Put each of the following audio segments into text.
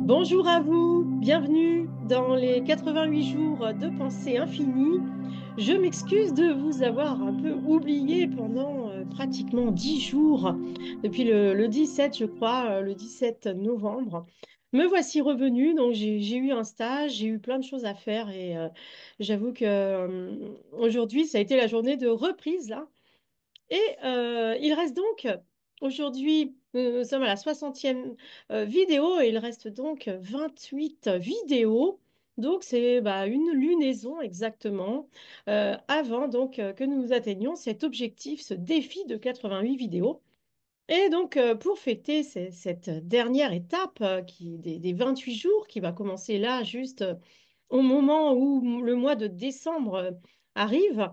Bonjour à vous, bienvenue dans les 88 jours de pensée infinie. Je m'excuse de vous avoir un peu oublié pendant pratiquement 10 jours, depuis le 17, je crois, le 17 novembre. Me voici revenue, donc j'ai eu un stage, j'ai eu plein de choses à faire et j'avoue que aujourd'hui, ça a été la journée de reprise là. Et il reste donc, aujourd'hui, nous sommes à la 60e vidéo et il reste donc 28 vidéos. Donc c'est une lunaison exactement avant donc que nous atteignions cet objectif, ce défi de 88 vidéos. Et donc pour fêter cette dernière étape des 28 jours qui va commencer là juste au moment où le mois de décembre arrive,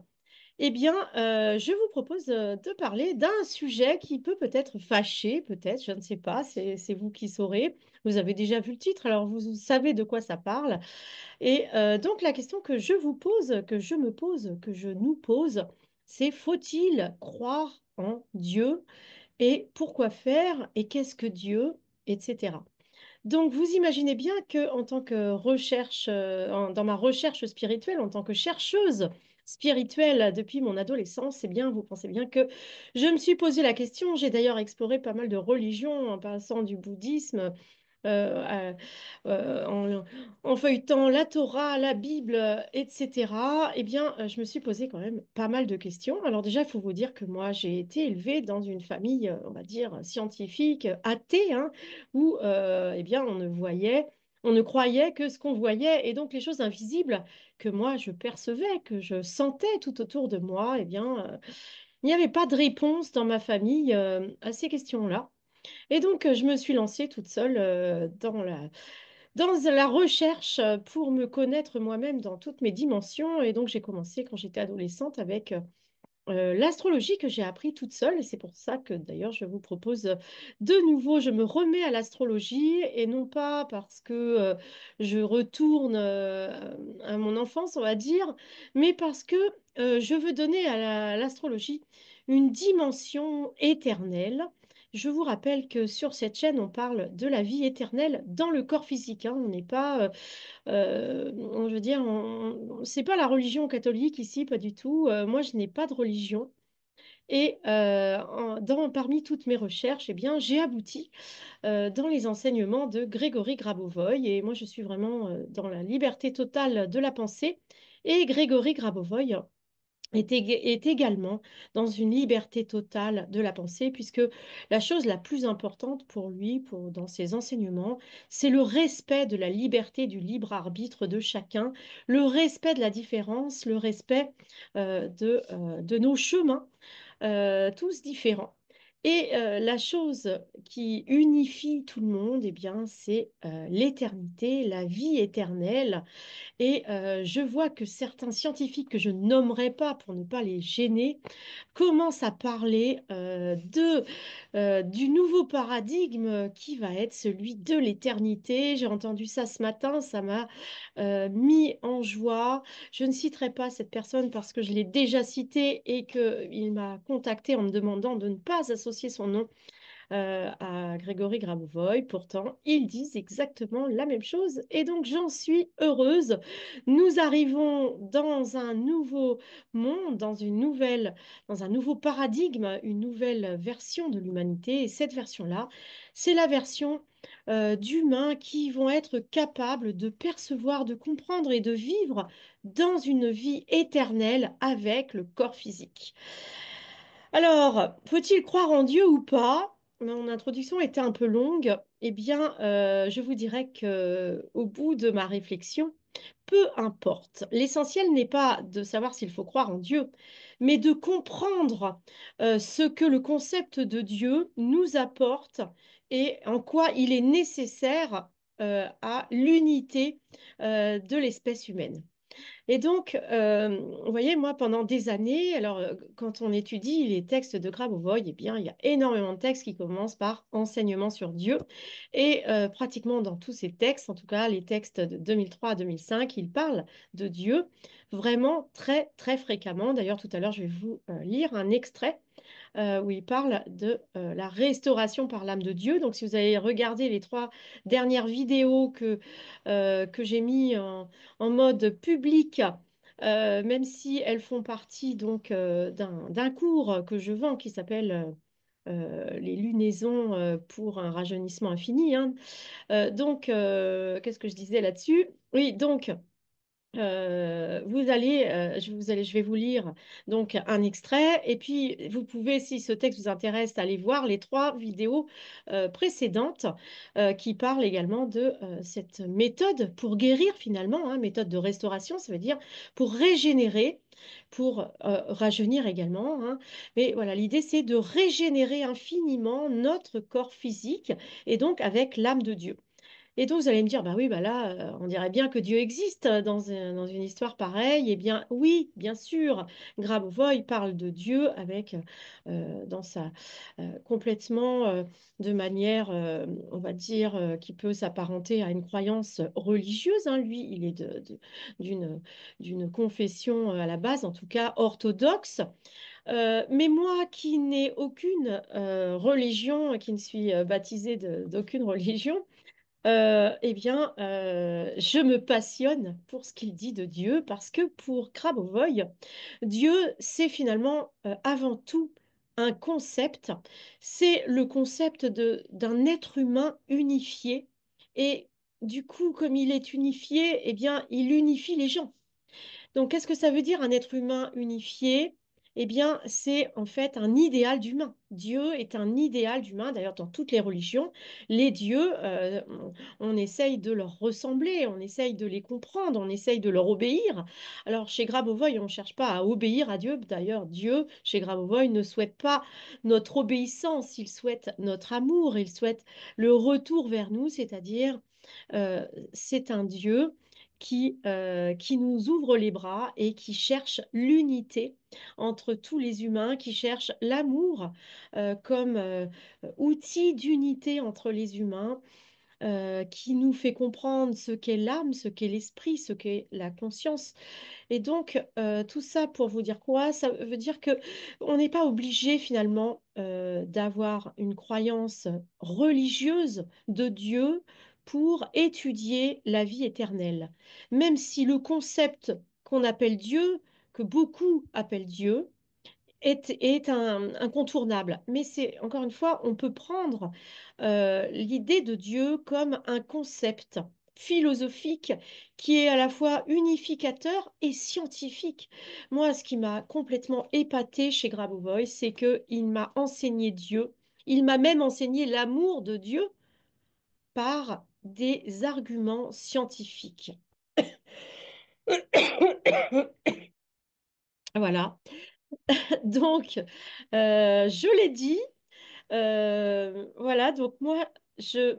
eh bien, je vous propose de parler d'un sujet qui peut peut-être fâcher, peut-être, je ne sais pas, c'est vous qui saurez. Vous avez déjà vu le titre, alors vous savez de quoi ça parle. Et donc, la question que je vous pose, que je me pose, que je nous pose, c'est faut-il croire en Dieu et pourquoi faire et qu'est-ce que Dieu, etc. Donc, vous imaginez bien que en tant que recherche, dans ma recherche spirituelle, en tant que chercheuse spirituelle depuis mon adolescence, eh bien, vous pensez bien que je me suis posé la question. J'ai d'ailleurs exploré pas mal de religions, en passant du bouddhisme euh, en feuilletant la Torah, la Bible, etc., eh bien, je me suis posé quand même pas mal de questions. Alors déjà, il faut vous dire que moi, j'ai été élevée dans une famille, on va dire, scientifique, athée, hein, où eh bien, on ne croyait que ce qu'on voyait, et donc les choses invisibles que moi, je percevais, que je sentais tout autour de moi, eh bien, il n'y avait pas de réponse dans ma famille à ces questions-là. Et donc, je me suis lancée toute seule dans la recherche pour me connaître moi-même dans toutes mes dimensions. Et donc, j'ai commencé quand j'étais adolescente avec l'astrologie que j'ai appris toute seule. Et c'est pour ça que d'ailleurs, je vous propose de nouveau, je me remets à l'astrologie et non pas parce que je retourne à mon enfance, on va dire, mais parce que je veux donner à l'astrologie une dimension éternelle. Je vous rappelle que sur cette chaîne, on parle de la vie éternelle dans le corps physique, hein. On n'est pas je veux dire, c'est pas la religion catholique ici, pas du tout. Moi, je n'ai pas de religion. Et parmi toutes mes recherches, eh bien, j'ai abouti dans les enseignements de Grégory Grabovoy. Et moi, je suis vraiment dans la liberté totale de la pensée. Et Grégory Grabovoy est également dans une liberté totale de la pensée, puisque la chose la plus importante pour lui, dans ses enseignements, c'est le respect de la liberté du libre arbitre de chacun, le respect de la différence, le respect de nos chemins, tous différents. Et la chose qui unifie tout le monde, eh bien, c'est l'éternité, la vie éternelle, et je vois que certains scientifiques que je nommerai pas pour ne pas les gêner commencent à parler du nouveau paradigme qui va être celui de l'éternité. J'ai entendu ça ce matin, ça m'a mis en joie. Je ne citerai pas cette personne parce que je l'ai déjà citée et qu'il m'a contacté en me demandant de ne pas associer son nom à Grégory Grabovoy. Pourtant, ils disent exactement la même chose et donc j'en suis heureuse. Nous arrivons dans un nouveau monde, dans un nouveau paradigme, une nouvelle version de l'humanité et cette version-là, c'est la version d'humains qui vont être capables de percevoir, de comprendre et de vivre dans une vie éternelle avec le corps physique. Alors, faut-il croire en Dieu ou pas? Mon introduction était un peu longue. Eh bien, je vous dirais que, au bout de ma réflexion, peu importe. L'essentiel n'est pas de savoir s'il faut croire en Dieu, mais de comprendre ce que le concept de Dieu nous apporte et en quoi il est nécessaire à l'unité de l'espèce humaine. Et donc, vous voyez, moi, pendant des années, alors, quand on étudie les textes de Grabovoi, eh bien, il y a énormément de textes qui commencent par enseignement sur Dieu. Et pratiquement dans tous ces textes, en tout cas les textes de 2003 à 2005, ils parlent de Dieu vraiment très, très fréquemment. D'ailleurs, tout à l'heure, je vais vous lire un extrait où il parle de la restauration par l'âme de Dieu. Donc, si vous avez regardé les trois dernières vidéos que j'ai mis en mode public, même si elles font partie donc d'un cours que je vends qui s'appelle les lunaisons pour un rajeunissement infini, hein. Qu'est-ce que je disais là-dessus? Oui, donc. Je vais vous lire donc un extrait et puis vous pouvez, si ce texte vous intéresse, aller voir les trois vidéos précédentes qui parlent également de cette méthode pour guérir finalement, hein, méthode de restauration, ça veut dire pour régénérer, pour rajeunir également, hein. Mais voilà, l'idée c'est de régénérer infiniment notre corps physique et donc avec l'âme de Dieu. Et donc, vous allez me dire, bah oui, bah là, on dirait bien que Dieu existe dans une histoire pareille. Eh bien, oui, bien sûr. Grabovoi parle de Dieu avec, dans sa, complètement de manière, on va dire, qui peut s'apparenter à une croyance religieuse, hein. Lui, il est d'une, d'une confession à la base, en tout cas orthodoxe. Mais moi qui n'ai aucune religion, qui ne suis baptisée d'aucune religion, je me passionne pour ce qu'il dit de Dieu parce que pour Grabovoi, Dieu, c'est finalement avant tout un concept. C'est le concept d'un être humain unifié. Et du coup, comme il est unifié, eh bien, il unifie les gens. Donc, qu'est-ce que ça veut dire un être humain unifié? Eh bien, c'est en fait un idéal d'humain. Dieu est un idéal d'humain. D'ailleurs, dans toutes les religions, les dieux, on essaye de leur ressembler, on essaye de les comprendre, on essaye de leur obéir. Alors, chez Grabovoi, on ne cherche pas à obéir à Dieu. D'ailleurs, Dieu, chez Grabovoi, ne souhaite pas notre obéissance, il souhaite notre amour, il souhaite le retour vers nous, c'est-à-dire, c'est un Dieu qui nous ouvre les bras et qui cherche l'unité entre tous les humains, qui cherche l'amour comme outil d'unité entre les humains, qui nous fait comprendre ce qu'est l'âme, ce qu'est l'esprit, ce qu'est la conscience. Et donc, tout ça pour vous dire quoi? Ça veut dire que on n'est pas obligé finalement d'avoir une croyance religieuse de Dieu pour étudier la vie éternelle. Même si le concept qu'on appelle Dieu, que beaucoup appellent Dieu, est un incontournable. Mais c'est, encore une fois, on peut prendre l'idée de Dieu comme un concept philosophique qui est à la fois unificateur et scientifique. Moi, ce qui m'a complètement épatée chez Grabovoi, c'est qu'il m'a enseigné Dieu. Il m'a même enseigné l'amour de Dieu par des arguments scientifiques. Voilà. Donc, je l'ai dit. Voilà, donc moi, je,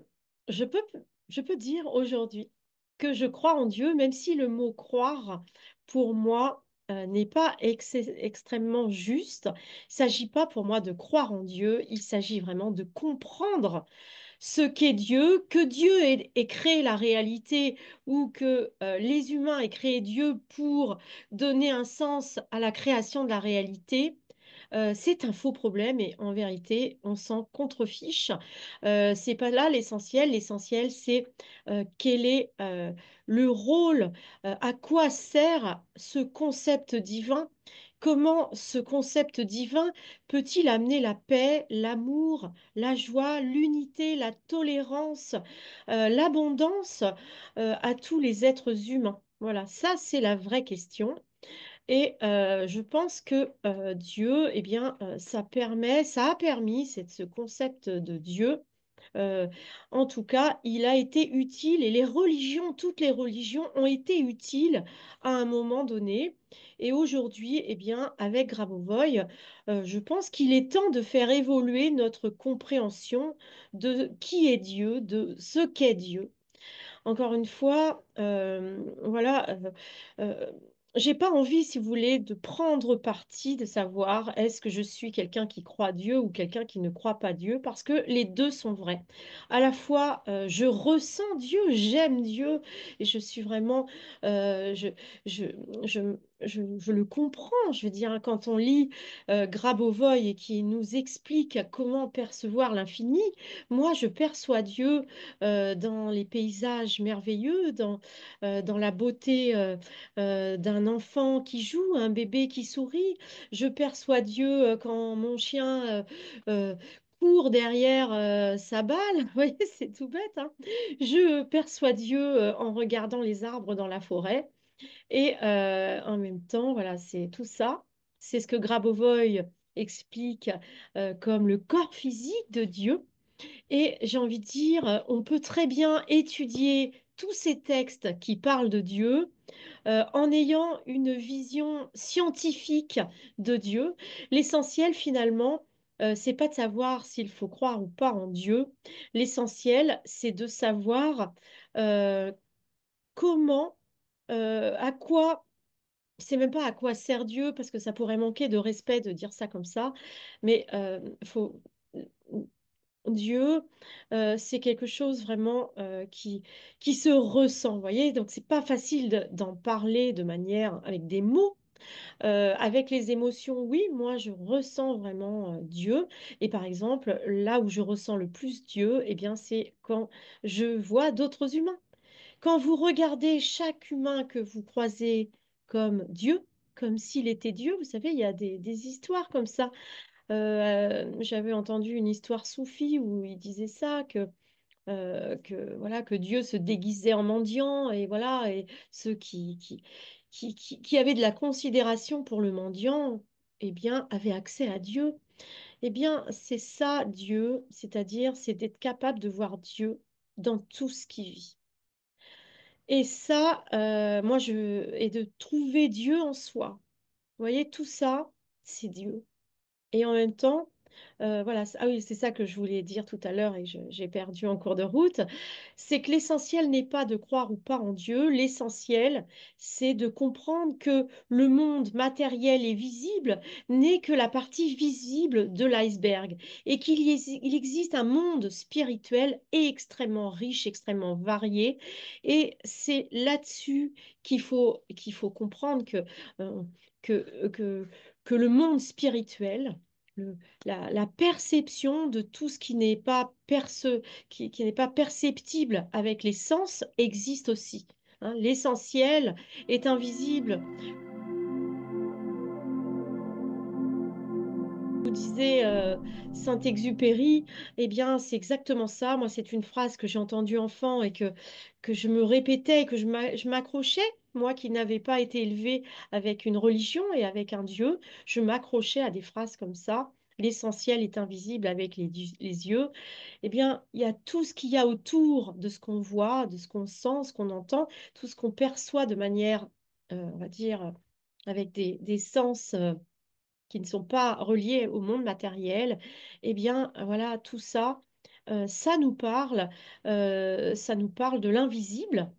je peux, je peux dire aujourd'hui que je crois en Dieu, même si le mot croire, pour moi, n'est pas extrêmement juste. Il ne s'agit pas pour moi de croire en Dieu, il s'agit vraiment de comprendre ce qu'est Dieu, que Dieu ait créé la réalité ou que les humains aient créé Dieu pour donner un sens à la création de la réalité. C'est un faux problème et en vérité, on s'en contrefiche. C'est pas là l'essentiel. L'essentiel, c'est quel est le rôle, à quoi sert ce concept divin, comment ce concept divin peut-il amener la paix, l'amour, la joie, l'unité, la tolérance, l'abondance à tous les êtres humains. Voilà, ça c'est la vraie question. Et je pense que Dieu, eh bien, ça a permis ce concept de Dieu. euh, En tout cas, il a été utile et les religions, toutes les religions ont été utiles à un moment donné. Et aujourd'hui, eh bien, avec Grabovoi, je pense qu'il est temps de faire évoluer notre compréhension de qui est Dieu, de ce qu'est Dieu. Encore une fois, voilà, j'ai pas envie, si vous voulez, de prendre parti, de savoir est-ce que je suis quelqu'un qui croit Dieu ou quelqu'un qui ne croit pas Dieu, parce que les deux sont vrais. À la fois, je ressens Dieu, j'aime Dieu, et je suis vraiment, je, je, je le comprends. Je veux dire, quand on lit Grabovoi et qui nous explique comment percevoir l'infini, moi, je perçois Dieu dans les paysages merveilleux, dans la beauté d'un enfant qui joue, un bébé qui sourit. Je perçois Dieu quand mon chien court derrière sa balle. Vous voyez, c'est tout bête, hein. Je perçois Dieu en regardant les arbres dans la forêt. Et en même temps, voilà, c'est tout ça. C'est ce que Grabovoi explique comme le corps physique de Dieu. Et j'ai envie de dire, on peut très bien étudier tous ces textes qui parlent de Dieu en ayant une vision scientifique de Dieu. L'essentiel, finalement, c'est pas de savoir s'il faut croire ou pas en Dieu. L'essentiel, c'est de savoir euh, comment, à quoi c'est même pas à quoi sert Dieu, parce que ça pourrait manquer de respect de dire ça comme ça, mais Dieu, c'est quelque chose vraiment qui se ressent, vous voyez? Donc, c'est pas facile d'en parler de manière avec des mots. Avec les émotions, oui, moi, je ressens vraiment Dieu. Et par exemple, là où je ressens le plus Dieu, eh bien, c'est quand je vois d'autres humains. Quand vous regardez chaque humain que vous croisez comme Dieu, comme s'il était Dieu, vous savez, il y a des histoires comme ça. J'avais entendu une histoire soufie où il disait ça, voilà, que Dieu se déguisait en mendiant, et voilà, et ceux qui avaient de la considération pour le mendiant, eh bien, avaient accès à Dieu. Eh bien, c'est ça, Dieu, c'est-à-dire, c'est d'être capable de voir Dieu dans tout ce qui vit. Et ça, et de trouver Dieu en soi. Vous voyez, tout ça, c'est Dieu. Et en même temps, voilà, ah oui, c'est ça que je voulais dire tout à l'heure et j'ai perdu en cours de route, c'est que l'essentiel n'est pas de croire ou pas en Dieu, l'essentiel, c'est de comprendre que le monde matériel et visible n'est que la partie visible de l'iceberg et il existe un monde spirituel extrêmement riche, extrêmement varié, et c'est là-dessus qu'il faut comprendre euh, que que le monde spirituel, le- la perception de tout ce qui n'est pas qui n'est pas perceptible avec les sens existe aussi, hein. L'essentiel est invisible. Vous disait Saint-Exupéry, eh bien, c'est exactement ça. Moi, c'est une phrase que j'ai entendue enfant et que je me répétais et que je m'accrochais. Moi qui n'avais pas été élevée avec une religion et avec un Dieu, je m'accrochais à des phrases comme ça. L'essentiel est invisible avec les yeux. Eh bien, il y a tout ce qu'il y a autour de ce qu'on voit, de ce qu'on sent, ce qu'on entend, tout ce qu'on perçoit de manière, on va dire, avec des sens. Qui ne sont pas reliés au monde matériel, eh bien, voilà, tout ça, ça nous parle de l'invisible.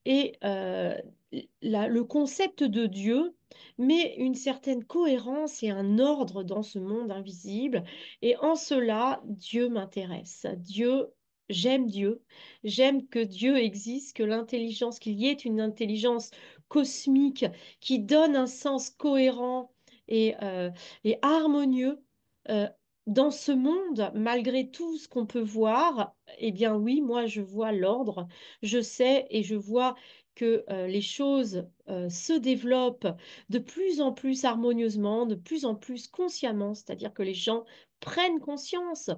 Et le concept de Dieu met une certaine cohérence et un ordre dans ce monde invisible. Et en cela, Dieu m'intéresse. J'aime que Dieu existe, que l'intelligence, qu'il y ait une intelligence cosmique qui donne un sens cohérent et harmonieux. euh, dans ce monde, malgré tout ce qu'on peut voir, eh bien oui, moi je vois l'ordre, je sais et je vois que les choses se développent de plus en plus harmonieusement, de plus en plus consciemment, c'est-à-dire que les gens prennent conscience.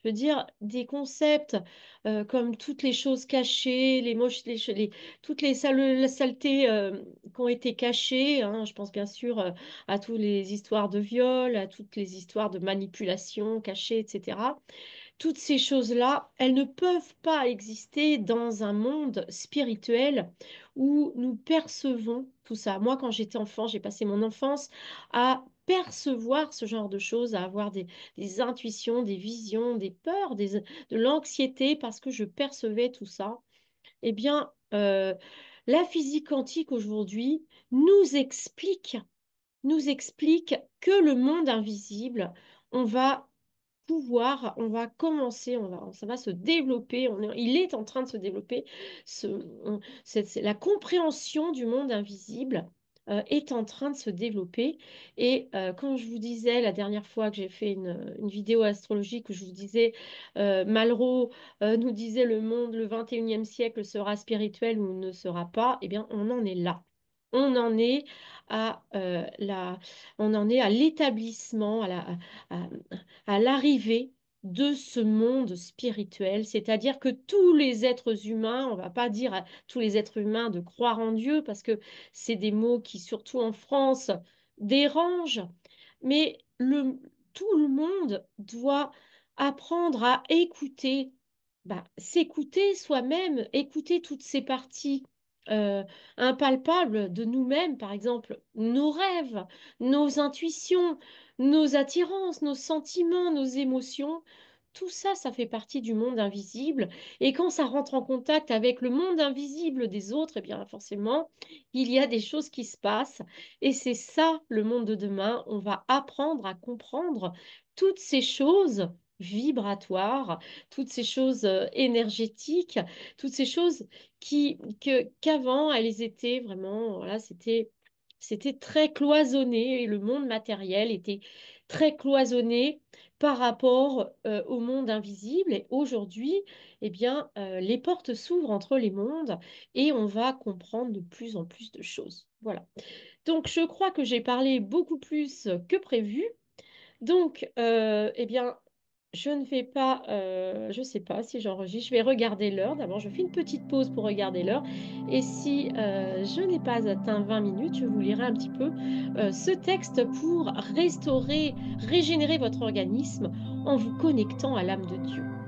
Je veux dire, des concepts comme toutes les choses cachées, les moches, toutes les saletés qui ont été cachées, hein, je pense bien sûr à toutes les histoires de viol, à toutes les histoires de manipulation cachée, etc. Toutes ces choses-là, elles ne peuvent pas exister dans un monde spirituel où nous percevons tout ça. Moi, quand j'étais enfant, j'ai passé mon enfance à percevoir ce genre de choses, à avoir des intuitions, des visions, des peurs, de l'anxiété parce que je percevais tout ça. Eh bien, la physique quantique aujourd'hui nous explique que le monde invisible, on va on va commencer, ça va se développer, il est en train de se développer, c'est la compréhension du monde invisible. est en train de se développer. Et quand je vous disais la dernière fois que j'ai fait une vidéo astrologique, que je vous disais, Malraux nous disait le monde, le 21e siècle sera spirituel ou ne sera pas, eh bien, on en est là. On en est on en est à l'établissement, à, à l'arrivée de ce monde spirituel, c'est-à-dire que tous les êtres humains, on ne va pas dire à tous les êtres humains de croire en Dieu, parce que c'est des mots qui, surtout en France, dérangent, mais tout le monde doit apprendre à écouter, s'écouter soi-même, écouter toutes ces parties euh, impalpables de nous-mêmes, par exemple nos rêves, nos intuitions, nos attirances, nos sentiments, nos émotions. Tout ça, ça fait partie du monde invisible. Et quand ça rentre en contact avec le monde invisible des autres, eh bien forcément, il y a des choses qui se passent. Et c'est ça, le monde de demain. On va apprendre à comprendre toutes ces choses vibratoires, toutes ces choses énergétiques, toutes ces choses qu'avant, elles étaient vraiment, voilà, c'était très cloisonné et le monde matériel était très cloisonné par rapport au monde invisible. Et aujourd'hui, eh bien, les portes s'ouvrent entre les mondes et on va comprendre de plus en plus de choses. Voilà. Donc, je crois que j'ai parlé beaucoup plus que prévu. Donc, eh bien, je ne vais pas, je ne sais pas si j'enregistre, je vais regarder l'heure. D'abord, je fais une petite pause pour regarder l'heure. Et si je n'ai pas atteint 20 minutes, je vous lirai un petit peu ce texte pour restaurer, régénérer votre organisme en vous connectant à l'âme de Dieu.